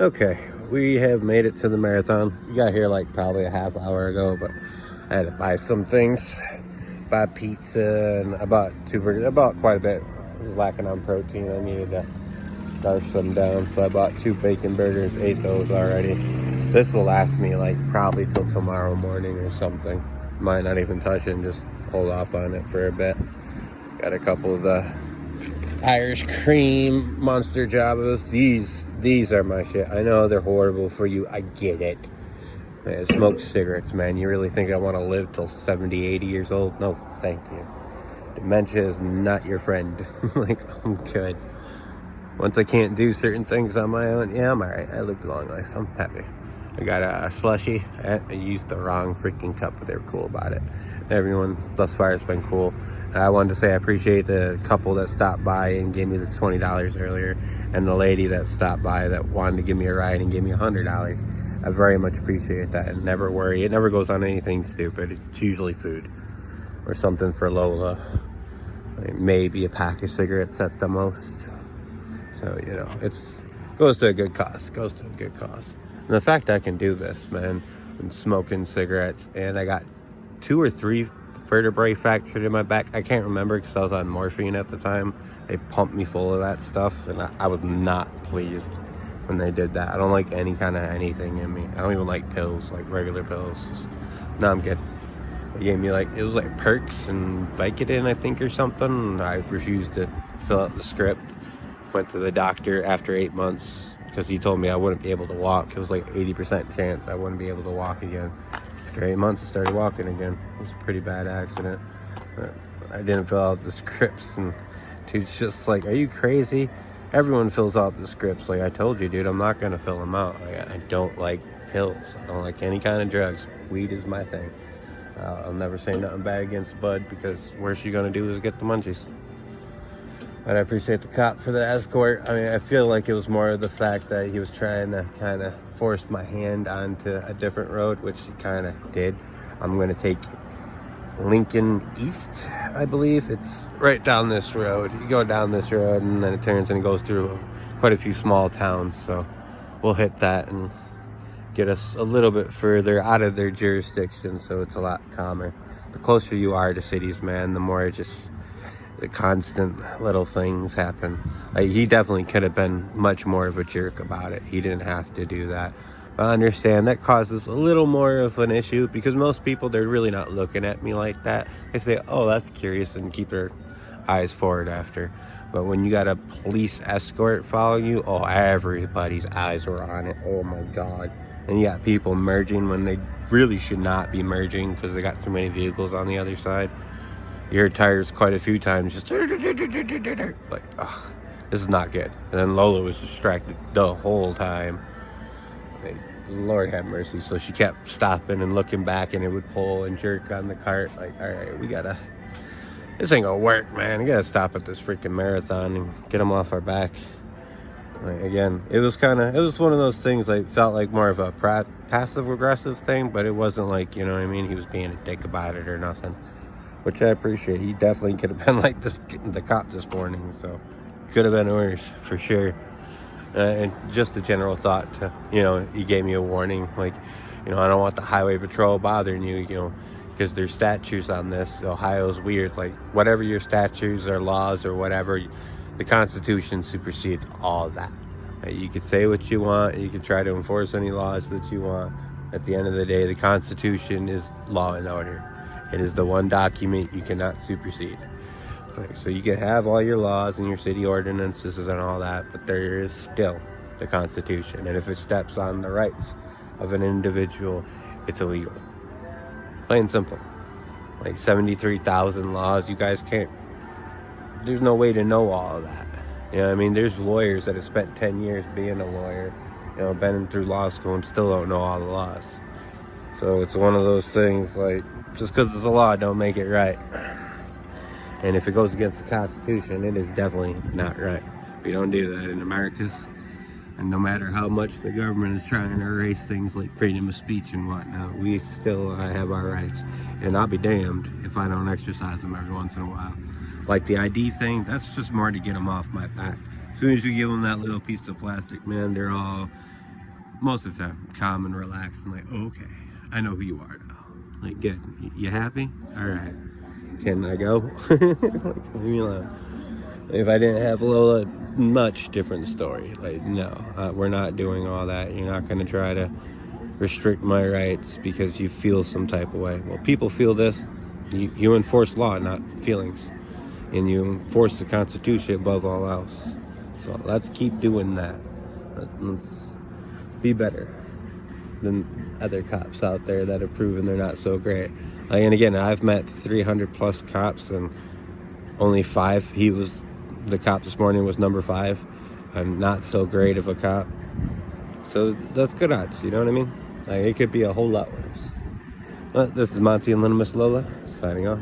Okay, we have made it to the marathon. We got here like probably a half hour ago, but I had to buy some things. Buy pizza, and I bought 2 burgers. I bought quite a bit. I was lacking on protein. I needed to starve some down, so I bought 2 bacon burgers, ate those already. This will last me like probably till tomorrow morning or something. Might not even touch it and just hold off on it for a bit. Got a couple of the Irish cream monster Jabas. These are my shit. I know they're horrible for you. I get it. Man, smoke cigarettes, man. You really think I want to live till 70, 80 years old? No, thank you. Dementia is not your friend. Like, I'm good. Once I can't do certain things on my own, yeah, I'm alright. I lived a long life. I'm happy. I got a slushie. I used the wrong freaking cup, but they were cool about it. Everyone thus far has been cool. I wanted to say I appreciate the couple that stopped by and gave me the $20 earlier, and the lady that stopped by that wanted to give me a ride and gave me $100. I very much appreciate that, and never worry. It never goes on anything stupid. It's usually food or something for Lola. Like maybe a pack of cigarettes at the most. So, you know, it's goes to a good cause. Goes to a good cause. And the fact I can do this, man, and smoking cigarettes, and I got 2 or 3 vertebrae fractured in my back. I can't remember because I was on morphine at the time. They pumped me full of that stuff, and I was not pleased when they did that. I don't like any kind of anything in me. I don't even like pills, like regular pills. No, I'm good. They gave me it was like Perks and Vicodin, I think, or something. I refused to fill out the script. Went to the doctor after 8 months because he told me I wouldn't be able to walk. It was like 80% chance I wouldn't be able to walk again. After 8 months, I started walking again. It was a pretty bad accident. But I didn't fill out the scripts, and dude's just like, "Are you crazy? Everyone fills out the scripts." Like, I told you, dude, I'm not gonna fill them out. Like, I don't like pills. I don't like any kind of drugs. Weed is my thing. I'll never say nothing bad against Bud, because worst you're gonna do is get the munchies. But I appreciate the cop for the escort. I mean, I feel like it was more of the fact that he was trying to kind of force my hand onto a different road, which he kind of did. I'm going to take Lincoln East, I believe. It's right down this road. You go down this road, and then it turns and it goes through quite a few small towns. So we'll hit that and get us a little bit further out of their jurisdiction, so it's a lot calmer. The closer you are to cities, man, the more the constant little things happen. He definitely could have been much more of a jerk about it. He didn't have to do that. But I understand that causes a little more of an issue, because most people, they're really not looking at me like that. They say, "Oh, that's curious," and keep their eyes forward after. But when you got a police escort following you, oh, everybody's eyes were on it. Oh my God. And you got people merging when they really should not be merging because they got too many vehicles on the other side. You heard tires quite a few times just like, ugh, this is not good. And then Lola was distracted the whole time. Like, Lord have mercy. So she kept stopping and looking back, and it would pull and jerk on the cart. Like, all right, this ain't gonna work, man. We gotta stop at this freaking marathon and get them off our back. Like, again, it was one of those things. Like, felt like more of a passive aggressive thing, but it wasn't like, you know what I mean, he was being a dick about it or nothing, which I appreciate. He definitely could have been like this, the cop this morning, so could have been worse for sure. And just the general thought to, you know, he gave me a warning, like, you know, I don't want the highway patrol bothering you, you know, because there's statutes on this. Ohio's weird. Like, whatever your statutes or laws or whatever, the Constitution supersedes all that. You can say what you want. You can try to enforce any laws that you want. At the end of the day, the Constitution is law and order. It is the one document you cannot supersede. So you can have all your laws and your city ordinances and all that, but there is still the Constitution. And if it steps on the rights of an individual, it's illegal. Plain and simple. Like 73,000 laws, you guys can't, there's no way to know all of that. You know what I mean? There's lawyers that have spent 10 years being a lawyer, you know, been through law school and still don't know all the laws. So it's one of those things, like, just because it's a law don't make it right. And if it goes against the Constitution, it is definitely not right. We don't do that in America. And no matter how much the government is trying to erase things like freedom of speech and whatnot, we still have our rights. And I'll be damned if I don't exercise them every once in a while. Like the ID thing, that's just more to get them off my back. As soon as you give them that little piece of plastic, man, they're all most of the time, calm and relaxed and like, okay, I know who you are now. Like, good. You happy? All right. Can I go? Like, leave me alone. If I didn't have Lola, much different story. Like, no, we're not doing all that. You're not going to try to restrict my rights because you feel some type of way. Well, people feel this. You enforce law, not feelings. And you enforce the Constitution above all else. So let's keep doing that. Let's be better than other cops out there that have proven they're not so great. Like, and again, I've met 300 plus cops and only 5. The cop this morning was number 5. I'm not so great of a cop. So that's good odds, you know what I mean? Like, it could be a whole lot worse. But this is Monty and Little Miss Lola, signing off.